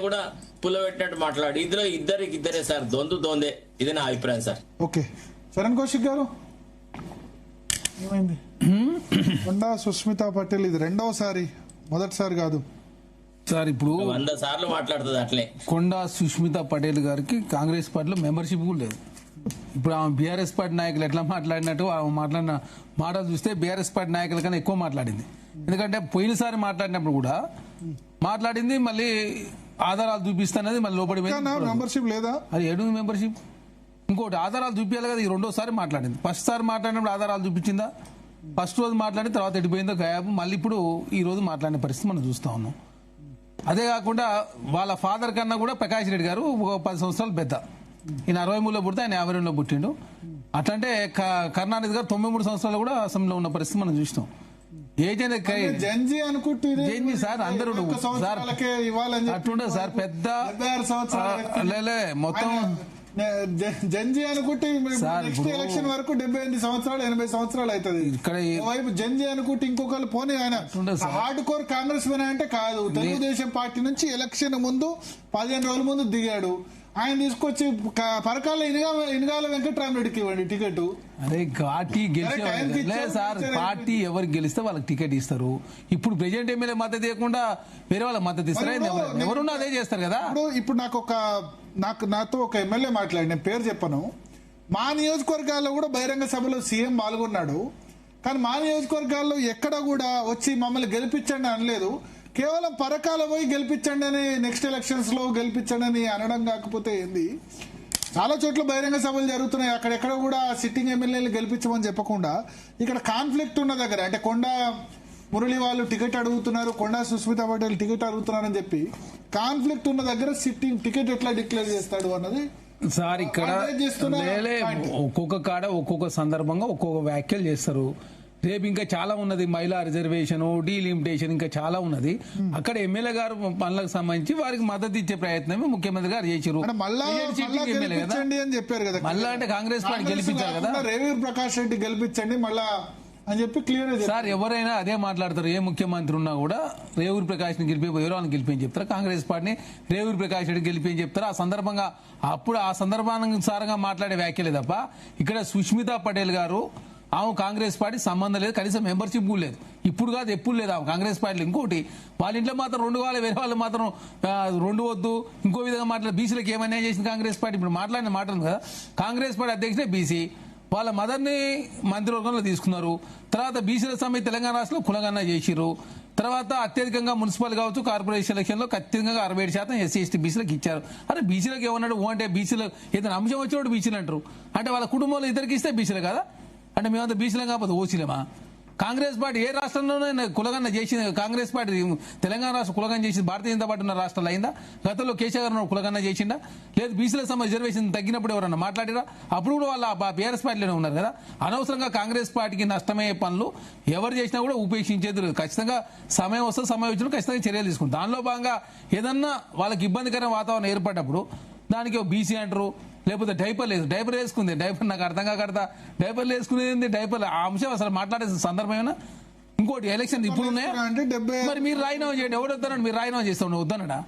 కూడా పుల్లబెట్టినట్టు మాట్లాడు. ఇందులో ఇద్దరే సార్, దొందే. ఇది నా అభిప్రాయం సార్. ఓకే, చరణ్ కౌశిక్ గారు ఏమైంది? కొండా సుస్మితా పటేల్ ఇది రెండవసారి, మొదటిసారి కాదు సార్. ఇప్పుడు 100 సార్లు మాట్లాడుతుంది అట్లే. కొండా సుస్మితా పటేల్ గారికి కాంగ్రెస్ పార్టీలో మెంబర్షిప్ కూడా లేదు. ఇప్పుడు ఆమె బీఆర్ఎస్ పార్టీ నాయకులు ఎట్లా మాట్లాడినట్టు ఆమె మాట్లాడిన మాటలు చూస్తే బీఆర్ఎస్ పార్టీ నాయకుల కన్నా ఎక్కువ మాట్లాడింది. ఎందుకంటే పోయినసారి మాట్లాడినప్పుడు కూడా మాట్లాడింది, మళ్ళీ ఆధారాలు చూపిస్తానది, మళ్ళీ లోపడి మెంబర్షిప్ లేదా, అది ఏడు మెంబర్షిప్. ఇంకోటి ఆధారాలు చూపించాలి కదా. ఈ రెండోసారి మాట్లాడింది. ఫస్ట్ సారి మాట్లాడినప్పుడు ఆధారాలు చూపించిందా? ఫస్ట్ రోజు మాట్లాడి తర్వాత ఎడిపోయిందో గాయాబు. మళ్ళీ ఇప్పుడు ఈ రోజు మాట్లాడిన పరిస్థితి మనం చూస్తా ఉన్నాం. అదే కాకుండా వాళ్ళ ఫాదర్ కన్నా కూడా ప్రకాష్ రెడ్డి గారు ఒక 10 సంవత్సరాలు పెద్ద. ఈయన 63లో పుడితే ఆయన 52లో పుట్టిండు. అట్లంటే కరుణానిధి గారు 93 సంవత్సరాలు కూడా అసెంబ్లీలో ఉన్న పరిస్థితి మనం చూస్తాం. జంజీ అనుకుంటే సార్ అందరూ సార్ అట్లుండే సార్ పెద్ద మొత్తం జంజీ అనుకుంటే నెక్స్ట్ ఎలక్షన్ వరకు 78 సంవత్సరాలు 80 సంవత్సరాలు అవుతుంది. ఇక్కడ వైపు జంజీ అనుకుంటే ఇంకొకరు పోనీ ఆయన హార్డ్ కోర్ కాంగ్రెస్ మెన్ అంటే కాదు. తెలుగుదేశం పార్టీ నుంచి ఎలక్షన్ ముందు 15 రోజుల ముందు దిగాడు. ఆయన తీసుకొచ్చి పరకాల ఇనగాల వెంకటరామరెడ్డికి ఇవ్వండి టికెట్. అదే పార్టీ గెలిచే సార్, పార్టీ ఎవరికి గెలిస్తే వాళ్ళకి టికెట్ ఇస్తారు. ఇప్పుడు ప్రెసిడెంట్ ఎమ్మెల్యే మద్దతు ఇవ్వకుండా వేరే వాళ్ళకి మద్దతు ఇస్తారా? ఎవరున్నా అదే చేస్తారు కదా. ఇప్పుడు నాతో ఒక ఎమ్మెల్యే మాట్లాడి, నేను పేరు చెప్పను, మా నియోజకవర్గాల్లో కూడా బహిరంగ సభలో సీఎం పాల్గొన్నాడు. కానీ మా నియోజకవర్గాల్లో ఎక్కడ కూడా వచ్చి మమ్మల్ని గెలిపించండి అనలేదు. కేవలం పరకాల పోయి గెలిపించండి అని, నెక్స్ట్ ఎలక్షన్స్ లో గెలిపించండి అని అనడం కాకపోతే ఏంది? చాలా చోట్ల బహిరంగ సభలు జరుగుతున్నాయి. అక్కడెక్కడ కూడా సిట్టింగ్ ఎమ్మెల్యేలు గెలిపించమని చెప్పకుండా ఇక్కడ కాన్ఫ్లిక్ట్ ఉన్న దగ్గర, అంటే కొండా మురళి వాళ్ళు టికెట్ అడుగుతున్నారు, కొండా సుస్మితా పటేల్ టికెట్ అడుగుతున్నారని చెప్పి కాన్ఫ్లిక్ట్ ఉన్న దగ్గర సిట్టింగ్ టికెట్ ఎట్లా డిక్లేర్ చేస్తాడు అన్నది సార్. ఇక్కడ ఒక్కొక్క కాడ ఒక్కొక్క సందర్భంగా ఒక్కొక్క వ్యాఖ్యలు చేస్తారు. రేపు ఇంకా చాలా ఉన్నది, మహిళా రిజర్వేషన్, డీలిమిటేషన్, ఇంకా చాలా ఉన్నది. అక్కడ ఎమ్మెల్యే గారు పనులకు సంబంధించి వారికి మద్దతు ఇచ్చే ప్రయత్నమే ముఖ్యమంత్రి గారు చేశారు. మళ్ళా అంటే కాంగ్రెస్ పార్టీ గెలిపించారు కదా, రేవూరు ప్రకాష్ రెడ్డి గెలిపించండి మళ్ళా అని చెప్పి క్లియర్ సార్. ఎవరైనా అదే మాట్లాడతారు. ఏ ముఖ్యమంత్రి ఉన్నా కూడా రేవూరు ప్రకాష్ ని గెలిపి వేరే వాళ్ళని గెలిపి చెప్తారు. కాంగ్రెస్ పార్టీని రేవూరు ప్రకాష్ రెడ్డి గెలిపి చెప్తారు. ఆ సందర్భంగా అప్పుడు ఆ సందర్భానుసారంగా మాట్లాడే వ్యాఖ్యలే తప్ప ఇక్కడ సుష్మితా పటేల్ గారు ఆమె కాంగ్రెస్ పార్టీ సంబంధం లేదు, కనీసం మెంబర్షిప్ కూడా లేదు. ఇప్పుడు కాదు, ఎప్పుడు లేదు ఆమె కాంగ్రెస్ పార్టీలో. ఇంకోటి వాళ్ళ ఇంట్లో మాత్రం 2 కావాలి, వేరే వాళ్ళు మాత్రం 2 వద్దు, ఇంకో విధంగా మాట్లాడు. బీసీలకు ఏమన్నా చేసింది కాంగ్రెస్ పార్టీ? ఇప్పుడు మాట్లాడిన మాటలు కదా. కాంగ్రెస్ పార్టీ అధ్యక్షుడే బీసీ, వాళ్ళ మదర్ని మంత్రివర్గంలో తీసుకున్నారు. తర్వాత బీసీల సమ్మె తెలంగాణ రాష్ట్రంలో కులగన్న చేసిరు. తర్వాత అత్యధికంగా మున్సిపల్ కావచ్చు, కార్పొరేషన్ ఎలక్షన్ లో అత్యధికంగా 67% ఎస్సీ ఎస్టీ బీసీలకు ఇచ్చారు. అరే బీసీలకు ఏమన్నాడు? అంటే బీసీలు ఏదైనా అంశం వచ్చేవాడు బీసీలు అంటారు. అంటే వాళ్ళ కుటుంబంలో ఇద్దరికి ఇస్తే బీసీలు కదా. అంటే మేమంతా బీసీలం కాకపోతే ఓసీలేమా? కాంగ్రెస్ పార్టీ ఏ రాష్ట్రంలోనే కులగన్న చేసింది? కాంగ్రెస్ పార్టీ తెలంగాణ రాష్ట్రం కులగన్న చేసింది భారతీయ జనతా పార్టీ ఉన్న రాష్ట్రాలు అయిందా? గతంలో కేసీఆర్ గారు కులగన్న చేసిందా? లేదు బీసీల సమ రిజర్వేషన్ తగ్గినప్పుడు ఎవరన్నా మాట్లాడిరా? అప్పుడు కూడా వాళ్ళ బీఆర్ఎస్ పార్టీలోనే ఉన్నారు కదా. అనవసరంగా కాంగ్రెస్ పార్టీకి నష్టమయ్యే పనులు ఎవరు చేసినా కూడా ఉపేక్షించేది లేదు. ఖచ్చితంగా సమయం వస్తే సమయం వచ్చినప్పుడు ఖచ్చితంగా చర్యలు తీసుకుంటారు. దానిలో భాగంగా ఏదన్నా వాళ్ళకి ఇబ్బందికరమైన వాతావరణం ఏర్పడ్డప్పుడు దానికి బీసీ అంటారు, లేకపోతే డైపర్ వేసుకుంది. డైపర్ నాకు అర్థం కాకడతా డైపర్లు వేసుకునేది, డైపర్ ఆ అంశం అసలు మాట్లాడే సందర్భమేనా? ఇంకోటి ఎలక్షన్ ఇప్పుడు ఉన్నాయా? మరి మీరు రాజీనామా చేయండి. ఎవరు వద్దన్నాడు? మీరు రాజీనామా చేస్తాడు వద్దన్నాడా?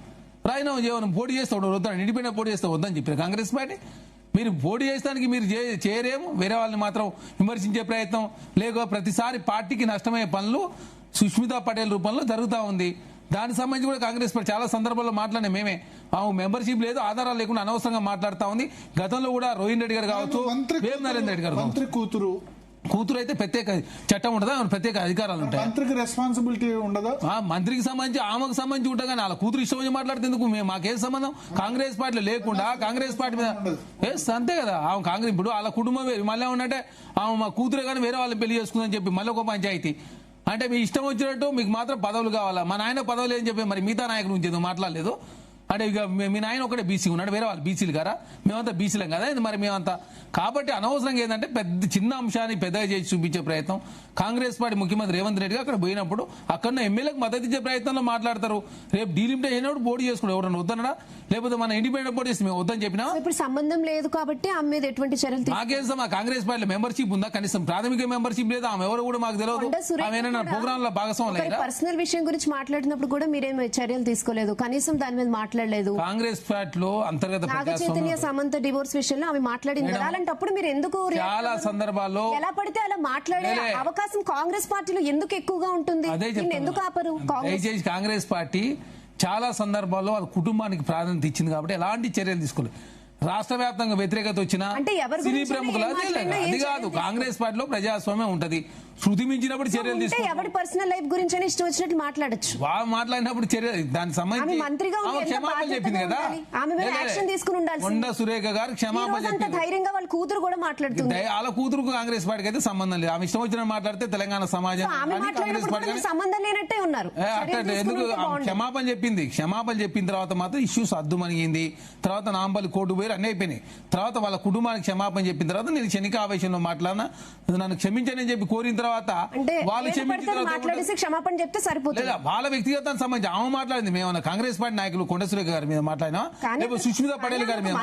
రాజీనామా చేయను, పోటీ చేస్తాడు వద్దన్నాడు. ఇండిపెండెంట్ పోటీ చేస్తే వద్దని చెప్పారు కాంగ్రెస్ పార్టీ. మీరు పోటీ చేస్తానికి మీరు చేయరేమో, వేరే వాళ్ళని మాత్రం విమర్శించే ప్రయత్నం, లేక ప్రతిసారి పార్టీకి నష్టమయ్యే పనులు సుష్మితా పటేల్ రూపంలో జరుగుతూ ఉంది. దానికి సంబంధించి కూడా కాంగ్రెస్ పార్టీ చాలా సందర్భాల్లో మాట్లాడిన మేమే. మెంబర్షిప్ లేదు, ఆధారాలు లేకుండా అనవసరంగా మాట్లాడుతా ఉంది. గతంలో కూడా రోహిన్ రెడ్డి గారు కావచ్చు, వేం నరేంద్ర రెడ్డి గారు మంత్రి కూతురు అయితే ప్రత్యేక చట్టం ఉండదా? ప్రత్యేక అధికారాలు ఉంటాయి. మంత్రికి రెస్పాన్సిబిలిటీ ఉండదా? మంత్రికి సంబంధించి ఆమెకు సంబంధించి ఉంటా కానీ వాళ్ళ కూతురు ఇష్టం వచ్చి మాట్లాడుతేందుకు? మాకేం సంబంధం? కాంగ్రెస్ పార్టీలో లేకుండా కాంగ్రెస్ పార్టీ మీద అంతే కదా. ఆమె కాంగ్రెస్ ఇప్పుడు వాళ్ళ కుటుంబం మళ్ళీ ఉన్నట్టే ఆమె మా కూతురే కానీ వేరే వాళ్ళని పెళ్లి చేసుకుందని చెప్పి మళ్ళీ ఒక పంచాయతీ. అంటే మీ ఇష్టం వచ్చినట్టు మీకు మాత్రం పదవులు కావాలా? మా నాయన పదవులు అని చెప్పి మరి మిగతా నాయకుల నుంచి ఎందుకు మాట్లాడలేదు? అంటే ఇక మీ నాయన ఒకటే బీసీ ఉన్నాడు, వేరే వాళ్ళు బీసీలు కదా, మేమంతా బీసీలం కదా మరి మేమంతా. కాబట్టి అనవసరంగా ఏంటంటే చిన్న అంశాన్ని పెద్దగా చేసి చూపించే ప్రయత్నం. కాంగ్రెస్ పార్టీ ముఖ్యమంత్రి రేవంత్ రెడ్డి అక్కడ పోయినప్పుడు అక్కడ ఎమ్మెల్యేలకు మద్దతు ఇచ్చే ప్రయత్నంలో మాట్లాడతారు. రేపు డీలిమిటేషన్ అయినప్పుడు పోటీ చేసుకుంటారు. ఎవరన్నా వద్దనడా? లేకపోతే మన ఇండిపెండెంట్ పోటీ చేసి మేము వద్దని చెప్పినా ఇప్పుడు సంబంధం లేదు కాబట్టి ఆమె మీద ఎటువంటి చర్యలు నాకేం మా కాంగ్రెస్ పార్టీలో మెంబర్షిప్ ఉందా? కనీసం ప్రాథమిక మెంబర్షిప్ లేదా? ఆమె ఎవరు కూడా మాకు తెలియదు. ఆమె ప్రోగ్రామ్ లో భాగస్వామ్యం. పర్సనల్ విషయం గురించి మాట్లాడినప్పుడు కూడా మీరేం చర్యలు తీసుకోలేదు, కనీసం దాని మీద మాట్లాడారు. మాట్లాడలేదు. కాంగ్రెస్ పార్టీలో అంతర్గత నాగ చైతన్య సమంత డివోర్స్ విషయంలో ఆమె మాట్లాడింది కదా, అలాంటప్పుడు మీరు ఎందుకు చాలా సందర్భాల్లో ఎలా పడితే అలా మాట్లాడే అవకాశం కాంగ్రెస్ పార్టీలో ఎందుకు ఎక్కువగా ఉంటుంది? అదే చెప్తున్నా. ఎందుకు ఆపరు? దయచేసి కాంగ్రెస్ పార్టీ చాలా సందర్భాల్లో వాళ్ళ కుటుంబానికి ప్రాధాన్యత ఇచ్చింది కాబట్టి ఎలాంటి చర్యలు తీసుకోలేదు. రాష్ట్ర వ్యాప్తంగా వ్యతిరేకత వచ్చిన అంటే ఎవరి సినీ గురించి ప్రముఖుల ఏం మాట్లాడినా ఏం అది కాదు. కాంగ్రెస్ పార్టీలో ప్రజాస్వామ్యం ఉంటది, శృతి మించినప్పుడు చర్యలు తీసుకోవాలి. ఎవరి పర్సనల్ లైఫ్ గురించి ఇష్టం వచ్చినట్టు మాట్లాడచ్చు. వాళ్ళు మాట్లాడినప్పుడు చర్య దానికి సంబంధించి మంత్రిగా ఆమె క్షమాపణ చెప్పింది కదా. ఆమె మీద యాక్షన్ తీసుకుని ఉండాలి. కొండ సురేఖ గారు క్షమాపణ చెప్పింది. ధైర్యంగా వాళ్ళ కూతురు కూడా మాట్లాడుతుంది. వాళ్ళ కూతురుకు కాంగ్రెస్ పార్టీకి అయితే సంబంధం లేదు. ఆమె ఇష్టం వచ్చిన మాట్లాడితే తెలంగాణ సమాజం కాంగ్రెస్ పార్టీ సంబంధం లేనట్టే ఉన్నారు. ఎందుకు క్షమాపణ చెప్పింది. క్షమాపణ చెప్పిన తర్వాత మాత్రం ఇష్యూస్ అద్దుమనిగింది. తర్వాత నాంపల్లి కోర్టు పోయి అన్నీ అయిపోయినాయి. తర్వాత వాళ్ళ కుటుంబానికి క్షమాపణ చెప్పిన తర్వాత నేను క్షణిక ఆవేశంలో మాట్లాడినా, నన్ను క్షమించని చెప్పి కోరిన తర్వాత వాళ్ళు మాట్లాడేసి క్షమాపణ చెప్తే సరిపోతుంది. వాళ్ళ వ్యక్తిగతానికి సంబంధించి ఆమె మాట్లాడింది. మేమన్నా కాంగ్రెస్ పార్టీ నాయకులు కొండ సురేఖ గారి మీద మాట్లాడినా, లేకపోతే సుష్మిత పటేల్ గారి మీద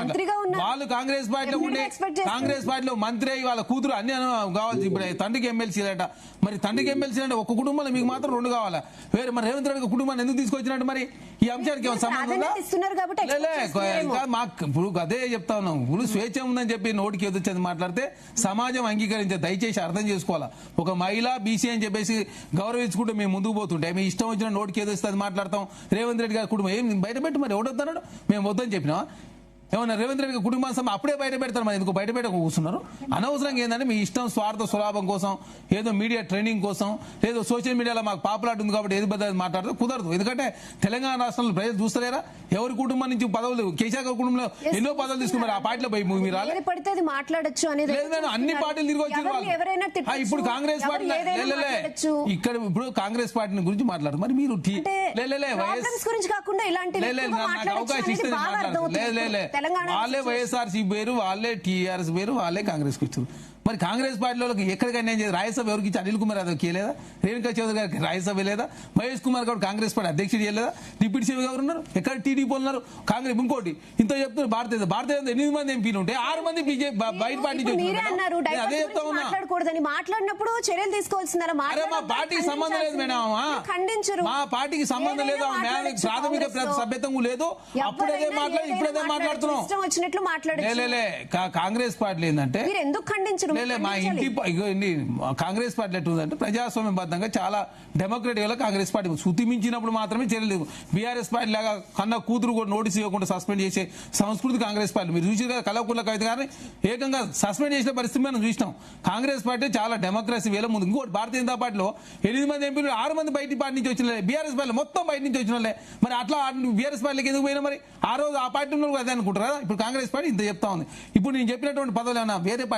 వాళ్ళు కాంగ్రెస్ పార్టీలో ఉండే కాంగ్రెస్ పార్టీలో మంత్రి అయ్యి వాళ్ళ కూతురు అన్ని కావాలి. ఇప్పుడు తండ్రికి ఎమ్మెల్సీలట, మరి తండ్రికి ఎమ్మెల్సీలంటే ఒక కుటుంబంలో మీకు మాత్రం 2 కావాలా? వేరే మరి రేవంత్ రెడ్డి కుటుంబాన్ని ఎందుకు తీసుకొచ్చినట్టు? మరి ఈ అంశానికి ఏమైనా సంబంధం ఉందా? మాకు ఇప్పుడు అదే చెప్తా ఉన్నాం. ఇప్పుడు స్వేచ్ఛ ఉందని చెప్పి నోటికి ఎదుర్చేది మాట్లాడితే సమాజం అంగీకరించే. దయచేసి అర్థం చేసుకోవాలా. ఒక మహిళ బీసీ అని చెప్పేసి గౌరవించుకుంటే మేము ముందుకు పోతుంటే మీ ఇష్టం వచ్చిన నోటికి ఏదొస్తుంది మాట్లాడతాం. రేవంత్ రెడ్డి గారి కుటుంబం ఏం బయట పెట్టి మరి ఎవడొద్దన్నాడు? మేము వద్దని చెప్పినా ఏమన్నా రేవంత్ రెడ్డి కుటుంబం అప్పుడే బయట పెడతారు. మరి ఎందుకు బయట పెట్ట కూర్చున్నారు? అనవసరంగా ఏంటంటే మీ ఇష్టం స్వార్థ స్వలాభం కోసం, ఏదో మీడియా ట్రైనింగ్ కోసం, ఏదో సోషల్ మీడియాలో మాకు పాపులారిటీ ఉంది కాబట్టి ఏది బద్దలు మాట్లాడితే కుదరదు. ఎందుకంటే తెలంగాణ రాష్ట్రంలో ప్రజలు చూస్తలేరా? ఎవరి కుటుంబం నుంచి పదవులు కేసీఆర్ కుటుంబంలో ఎన్నో పదవులు తీసుకున్నారు. ఆ పార్టీలో పోయి మీరు రాలేదు. మాట్లాడచ్చు అనేది అన్ని పార్టీలు తిరిగి వచ్చారు. ఇప్పుడు కాంగ్రెస్ పార్టీ ఇక్కడ ఇప్పుడు కాంగ్రెస్ పార్టీని గురించి మాట్లాడదు. మరి మీరు అవకాశం ఇస్తే మాట్లాడదు. వాళ్ళే వైఎస్ఆర్సీపీ పేరు, వాళ్ళే టీఆర్ఎస్ పేరు, వాళ్ళే కాంగ్రెస్ కి వచ్చారు. మరి కాంగ్రెస్ పార్టీలోకి ఎక్కడికైనా ఏం చేయదు. రాజ్యసభ ఎవరికి ఇచ్చి అనిల్ కుమార్ యాదవ్ లేదా? రేణుకా చౌదరి గారికి రాజ్యసభ లేదా? మహేష్ కుమార్ గౌడ్ కాంగ్రెస్ పార్టీ అధ్యక్షుడు చేయలేదా? డిప్యూటీ సీఎం ఎవరు ఉన్నారు? ఎక్కడ టీడీపీ ఉన్నారు? కాంగ్రెస్ ఇంకోటి ఇంత చెప్తున్నారు. భారతీయ 8 మంది ఎంపీలు ఉంటే 6 మంది బీజేపీ బయట పార్టీ అదే చెప్తా ఉన్నా. మాట్లాడినప్పుడు చర్యలు తీసుకోవాల్సిందా? మా పార్టీకి సంబంధం లేదు మేడం. మా పార్టీకి సంబంధం లేదు. ప్రాథమిక సభ్యత్వం లేదు. అప్పుడేదే మాట్లాడి ఇప్పుడేదే మాట్లాడుతున్నాం. కాంగ్రెస్ పార్టీలు ఏంటంటే ఎందుకు ఖండించరు? మా ఇంటి కాంగ్రెస్ పార్టీ ఎట్టుందంటే ప్రజాస్వామ్యబద్ధంగా చాలా డెమోక్రటిక్ గా కాంగ్రెస్ పార్టీ శృతి మించినప్పుడు మాత్రమే చర్యలు. బీఆర్ఎస్ పార్టీ లాగా కన్నా కూతురు కూడా నోటీస్ ఇవ్వకుండా సస్పెండ్ చేసే సంస్కృతి కాంగ్రెస్ పార్టీ. మీరు చూసి కదా కలవకుల్ల కవిత గారిని ఏకంగా సస్పెండ్ చేసిన పరిస్థితి మనం చూసినాం. కాంగ్రెస్ పార్టీ చాలా డెమోక్రసీ వేల ముందు. ఇంకోటి భారతీయ జనతా పార్టీలో 8 మంది ఎంపీలు 6 మంది బయట పార్టీ నుంచి వచ్చిన, బీఆర్ఎస్ పార్టీ మొత్తం బయట నుంచి వచ్చిన. మరి అట్లా బీఆర్ఎస్ పార్టీకి ఎందుకు పోయినా? మరి ఆ రోజు ఆ పార్టీ అదే అనుకుంటారా? ఇప్పుడు కాంగ్రెస్ పార్టీ ఇంత చెప్తా ఉంది. ఇప్పుడు నేను చెప్పినటువంటి పదవులు ఏమన్నా వేరే పార్టీ